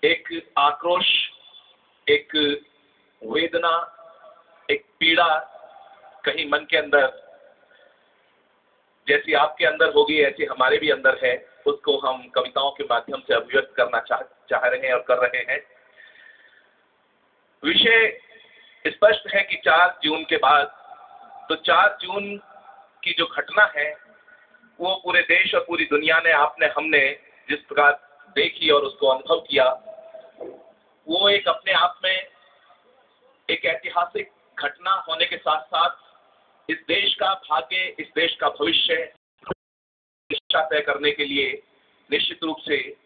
एक आक्रोश, एक वेदना, एक पीड़ा कहीं मन के अंदर जैसी आपके अंदर होगी ऐसी हमारे भी अंदर है, उसको हम कविताओं के माध्यम से अभिव्यक्त करना चाह रहे हैं और कर रहे हैं। विषय स्पष्ट है कि 4 जून के बाद, तो 4 जून की जो घटना है वो पूरे देश और पूरी दुनिया ने, आपने, हमने जिस प्रकार देखी और उसको अनुभव किया, वो एक अपने आप में एक ऐतिहासिक घटना होने के साथ साथ इस देश का भाग्य, इस देश का भविष्य दिशा तय करने के लिए निश्चित रूप से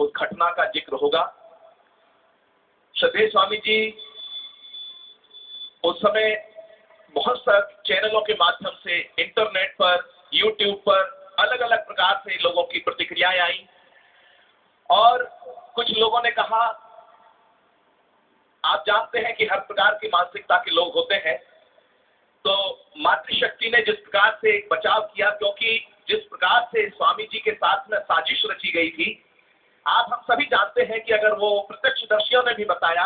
उस घटना का जिक्र होगा। श्रद्धेय स्वामी जी उस समय बहुत सारे चैनलों के माध्यम से, इंटरनेट पर, यूट्यूब पर अलग अलग प्रकार से लोगों की प्रतिक्रियाएं आई और कुछ लोगों ने कहा, आप जानते हैं कि हर प्रकार की मानसिकता के लोग होते हैं, तो मातृशक्ति ने जिस प्रकार से एक बचाव किया, क्योंकि जिस प्रकार से स्वामी जी के साथ में साजिश रची गई थी, आप हम सभी जानते हैं कि अगर वो प्रत्यक्षदर्शियों ने भी बताया,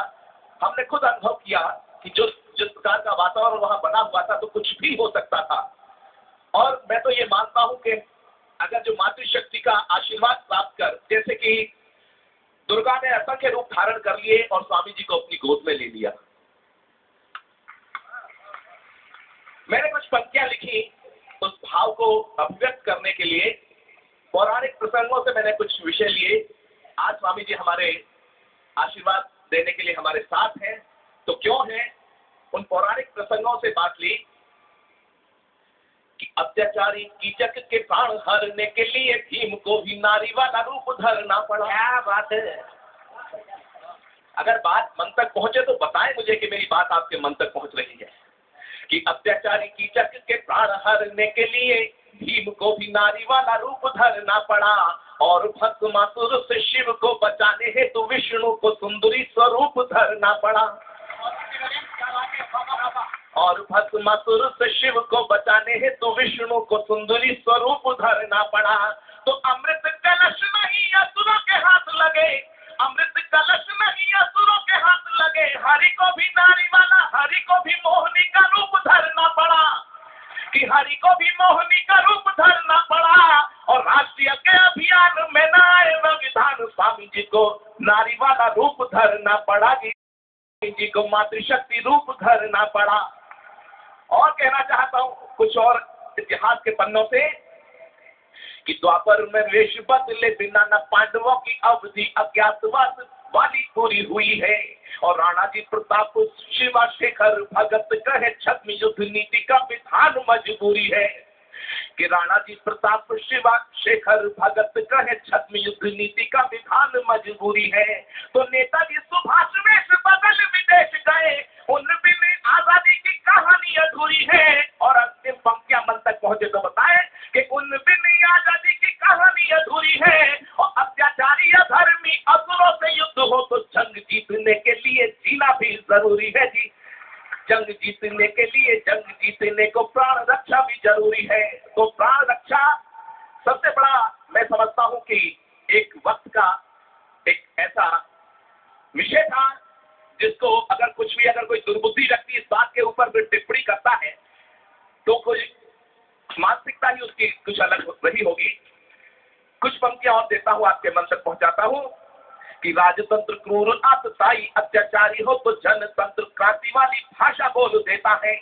हमने खुद अनुभव किया कि जिस प्रकार का वातावरण वहां बना हुआ था तो कुछ भी हो सकता था। और मैं तो ये मानता हूं कि अगर जो मातृशक्ति का आशीर्वाद प्राप्त कर, जैसे कि दुर्गा ने असंख्य रूप धारण कर लिए और स्वामी जी को अपनी गोद में ले लिया। मैंने कुछ पंक्तियां लिखी उस भाव को अभिव्यक्त करने के लिए। पौराणिक प्रसंगों से मैंने कुछ विषय लिए। आज स्वामी जी हमारे आशीर्वाद देने के लिए हमारे साथ हैं, तो क्यों है उन पौराणिक प्रसंगों से बात ली कि अत्याचारी कीचक के प्राण हरने के लिए भीम को भी नारी वाला रूप धरना पड़ा। क्या बात है! अगर बात मन तक पहुंचे तो बताएं मुझे कि मेरी बात आपके मन तक पहुंच रही है। कि अत्याचारी कीचक के प्राण हरने के लिए भीम को भी नारी वाला रूप धरना पड़ा और भस्मासुर से शिव को बचाने हेतु विष्णु को सुंदरी स्वरूप धरना पड़ा। और भस्मासुर से शिव को बचाने हेतु विष्णु को सुंदरी स्वरूप धरना पड़ा। तो अमृत कलश नहीं असुरों के हाथ लगे, अमृत कलश नहीं असुरों के हाथ लगे, हरि को भी नारी वाला, हरि को भी मोहिनी का रूप धरना पड़ा। कि हरि को भी मोहिनी का रूप धरना पड़ा और राष्ट्रीय के अभियान में न आए विधान, स्वामी जी को नारी वाला रूप धरना पड़ा, जी को मातृशक्ति रूप धरना पड़ा। और कहना चाहता हूं कुछ और इतिहास के पन्नों से कि द्वापर में वेश बदले बिना न पांडवों की अवधि अज्ञातवास वाली पूरी हुई है। और राणा जी प्रताप शिवा शेखर भगत कहे छद्म युद्ध नीति का विधान मजबूरी है। कि राणा जी प्रताप शिवा शेखर भगत कहे छद्म युद्ध नीति का विधान मजबूरी है। तो नेताजी सुभाष वेश बदल विदेश गए, उन बिन आजादी की कहानी अधूरी है। और अंतिम पंक्तियां मन तक पहुंचे तो बताएं कि उन बिन आजादी की कहानी अधूरी है। और अत्याचारी अधर्मी असुरों से युद्ध हो तो जंग जीतने के लिए जीना भी जरूरी है जी। जंग जीतने के लिए, जंग जीतने को प्राण रक्षा भी जरूरी है। तो प्राण रक्षा सबसे बड़ा मैं समझता हूं कि एक वक्त का एक ऐसा विषय था जिसको अगर कोई दुर्बुद्धि व्यक्ति इस बात के ऊपर टिप्पणी करता है तो कोई मानसिकता ही उसकी कुछ अलग रही होगी। कुछ पंक्तियां और देता हूं, आपके मन तक पहुंचाता हूं कि राजतंत्र क्रूर आतताई अत्याचारी हो तो जनतंत्र क्रांति वाली भाषा बोल देता है।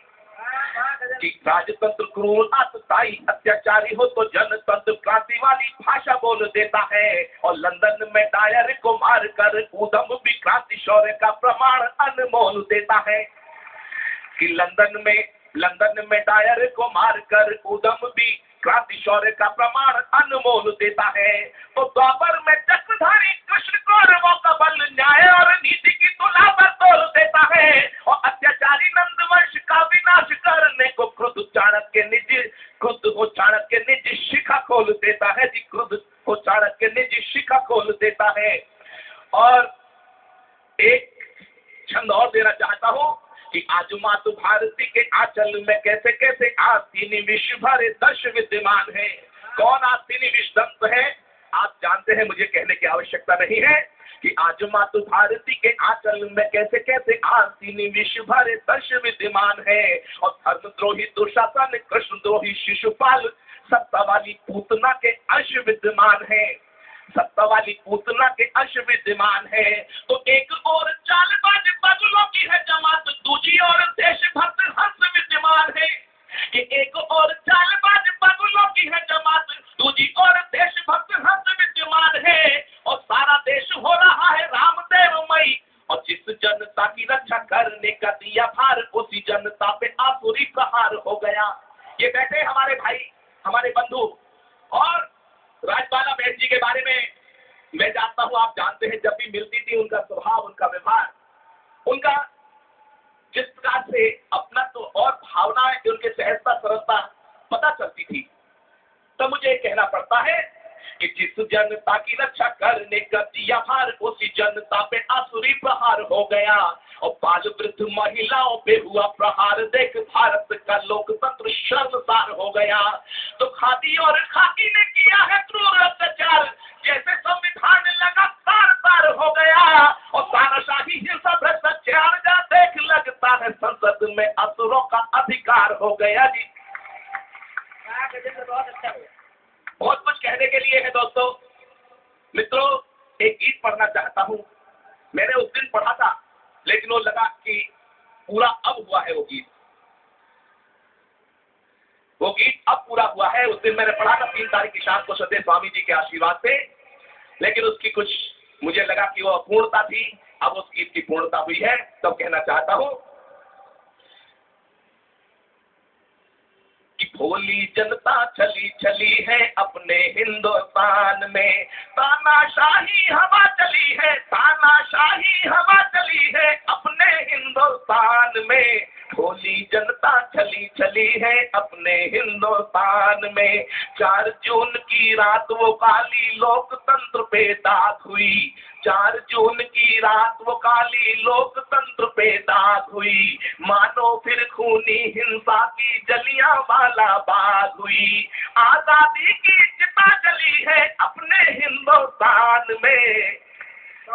कि राजतंत्र क्रूर आतताई अत्याचारी हो तो जनतंत्र क्रांति वाली भाषा बोल देता है। और लंदन में डायर को मार कर ऊधम भी क्रांति शौर्य का प्रमाण अनमोल देता है। कि लंदन में डायर को मार कर ऊधम भी क्रांति शौर्य का प्रमाण अनमोल देता है। तो द्वापर में चक्रधारी कृष्ण कौरवों का बल न्याय और नीति की तुला पर तोल देता है। और अत्याचारी नंदवंश का विनाश करने को क्रुद्ध चाणक्य निज शिखा खोल देता है जी। क्रुद्ध को चाणक्य निज शिखा खोल देता है। और एक छंद और देना चाहता हूं कि आज मातु भारती के आंचल में कैसे कैसे आस्तीनी विश्व भरे दर्श विद्यमान है। कौन आस्तीनी विश्व दंत है? आप जानते हैं, मुझे कहने की आवश्यकता नहीं है कि आज मातु भारती के आंचल में कैसे कैसे आसीनी विश्व भरे दर्श विद्यमान है। और धर्मद्रोही दुशासन, कृष्णद्रोही शिशुपाल, सत्ता वाली पूतना के अंश विद्यमान है, सत्ता वाली पूतना के अंश विद्यमान है। तो एक और चालबाज बगलों की है जमात, दूसरी और देशभक्त हंस विद्यमान है। कि एक और चालबाज बगलों की है जमात, दूसरी और देशभक्त हंस विद्यमान है। और सारा देश हो रहा है रामदेवमयी, और जिस जनता की रक्षा करने का दिया भार, उसी जनता पे आसुरी प्रहार हो गया। ये बैठे हमारे भाई, हमारे बंधु, और राजबाला बेट जी के बारे में मैं जानता हूं, आप जानते हैं, जब भी मिलती थी उनका स्वभाव, उनका व्यवहार, उनका जिस प्रकार से अपना तो और भावनाएं, उनके सहजता सरलता पता चलती थी। तो मुझे कहना पड़ता है कि जिस जनता की रक्षा करने का दिया भार, उसी जनता पे आसुरी प्रहार हो गया। और बाल वृद्ध महिलाओं पे हुआ प्रहार देख भारत का लोकतंत्र शर्मसार हो गया। तो खादी और खाकी ने किया है क्रूर अत्याचार, जैसे संविधान लगातार तार हो गया। और तानाशाही हिंसा भ्रष्टाचार का देख लगता है संसद में असुरों का अधिकार हो गया। जी बहुत अच्छा हुआ। बहुत कुछ कहने के लिए है दोस्तों। मित्रों, एक गीत पढ़ना चाहता हूं। मैंने उस दिन पढ़ा था, लेकिन वो लगा कि पूरा अब हुआ है वो गीत अब पूरा हुआ है। उस दिन मैंने पढ़ा था 3 तारीख की शाम को सदैव स्वामी जी के आशीर्वाद से, लेकिन उसकी कुछ मुझे लगा कि वो अपूर्णता थी। अब उस गीत की पूर्णता हुई है, तब कहना चाहता हूं कि भोली जनता चली चली है अपने हिंदुस्तान में, तानाशाही हवा चली है, तानाशाही हवा चली है अपने हिंदुस्तान में। भोली जनता चली चली है अपने हिंदुस्तान में। 4 जून की रात वो काली लोकतंत्र पे दाग हुई, 4 जून की रात वो काली लोकतंत्र पे दाग हुई। मानो फिर खूनी हिंसा की जलियांवाला बाग हुई। आजादी की चिता जली है अपने हिंदुस्तान में।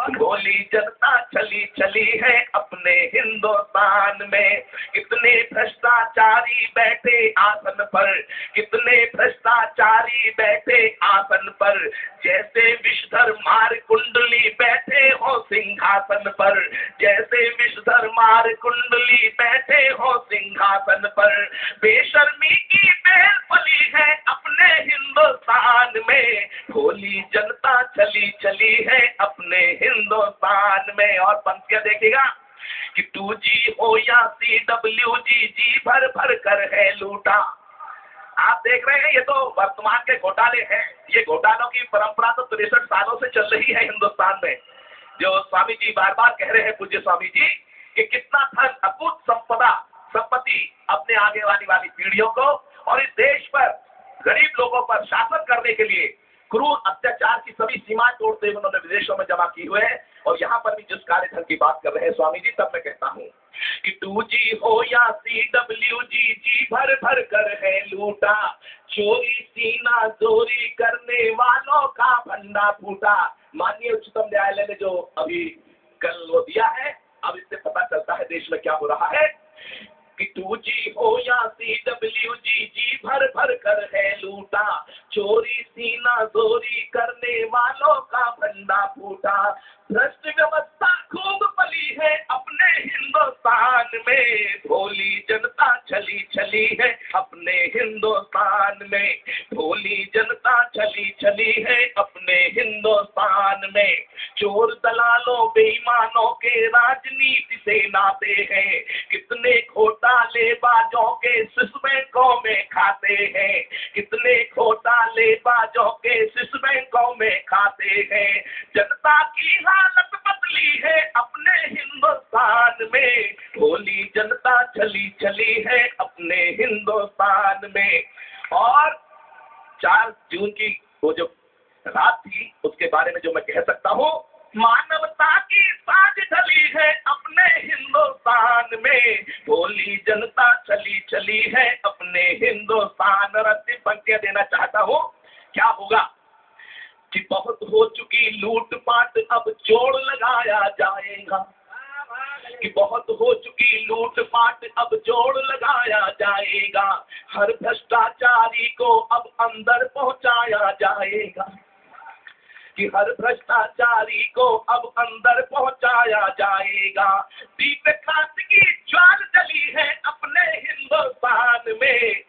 भोली जनता चली चली है अपने हिंदुस्तान में। कितने भ्रष्टाचारी बैठे आसन पर, कितने भ्रष्टाचारी बैठे आसन पर, जैसे विषधर मार कुंडली बैठे हो सिंहासन पर, जैसे विषधर मार कुंडली बैठे हो सिंहासन पर। बेशर्मी की बेल फली है अपने हिंदुस्तान में। भोली जनता चली चली है अपने हिंदुस्तान में। और पंक्तियां देखिएगा कि 2G हो या CWG, जी भर भर कर है लूटा। आप देख रहे हैं, ये तो वर्तमान के घोटाले हैं। ये घोटालों की परंपरा तो 63 सालों से चल रही है हिंदुस्तान में। जो स्वामी जी बार बार कह रहे हैं, पूज्य स्वामी जी, कि कितना धन, अकूत संपत्ति अपने आगे वाली पीढ़ियों को और इस देश पर, गरीब लोगों पर शासन करने के लिए क्रूर अत्याचार की सभी सीमाएं तोड़ते हुए उन्होंने विदेशों में जमा की हुए हैं। और यहाँ पर भी जिस कार्य धन की बात कर रहे हैं स्वामी जी, तब मैं कहता हूँ कि 2G हो या CWG, जी भर भर कर है लूटा। चोरी सीना चोरी करने वालों का भंडा फूटा। माननीय उच्चतम न्यायालय ने जो अभी कल वो दिया है, अब इससे पता चलता है देश में क्या हो रहा है कि 2G हो या CWG, जी भर भर कर है लूटा। चोरी सीना चोरी करने वालों का भंडा फूटा। भ्रष्ट व्यवस्था खूब फली है अपने हिंदुस्तान में। भोली जनता चली चली है अपने हिंदुस्तान में। भोली जनता चली चली है अपने हिंदुस्तान में। चोर दलालों बेईमानों के राजनीति से नाते हैं। कितने घोटालेबाजों के स्विस बैंकों में खाते हैं। कितने घोटालेबाजों के स्विस बैंकों में खाते हैं। जनता की हालत बदली है अपने हिंदुस्तान में। भोली जनता चली चली है अपने हिंदुस्तान में। और 4 जून की वो जो रात थी, उसके बारे में जो मैं कह सकता हूँ, मानवता की साज ढली है अपने हिंदुस्तान में। भोली जनता चली चली है अपने हिंदुस्तान। रत्ती पंक्तियां देना चाहता हूँ, क्या होगा कि बहुत हो चुकी लूट पाट अब जोड़ लगाया जाएगा, कि बहुत हो चुकी लूट पाट अब जोड़ लगाया जाएगा, हर भ्रष्टाचारी को अब अंदर पहुंचाया जाएगा, कि हर भ्रष्टाचारी को अब अंदर पहुंचाया जाएगा। दीप क्रांति की ज्वाल जली है अपने हिंदुस्तान में,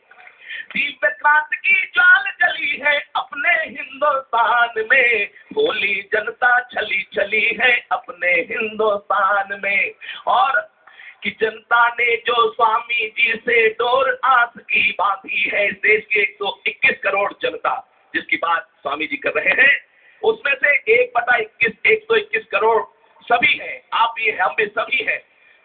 दीप क्रांति की ज्वाल जली है अपने हिंदुस्तान में, भोली जनता छली छली है अपने हिंदुस्तान में। और कि जनता ने जो स्वामी जी से डोर आस की बांधी है, देश की 121 करोड़ जनता जिसकी बात स्वामी जी कर रहे हैं, उसमें से 1/21 करोड़ सभी हैं, आप भी हैं, हम भी सभी हैं।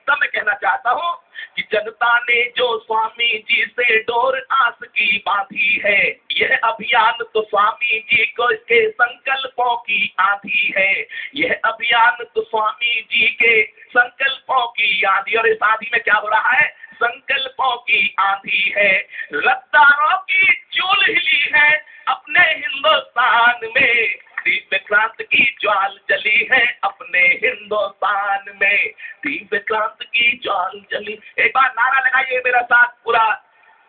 तब मैं कहना चाहता हूं कि जनता ने जो स्वामी जी से डोर आस की बांधी है, यह अभियान तो स्वामी जी को के संकल्पों की आंधी है, यह अभियान तो स्वामी जी के संकल्पों की आंधी। और इस आंधी में क्या हो रहा है? संकल्पों की आंधी है। गद्दारों की चूल हिली है अपने हिंदुस्तान में, दीप क्रांति की ज्वाल जली है अपने हिंदुस्तान में, दीप क्रांति की ज्वाल जली। एक बार नारा लगाइए मेरा साथ, पूरा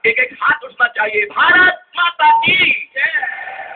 एक एक हाथ उठना चाहिए, भारत माता की जय।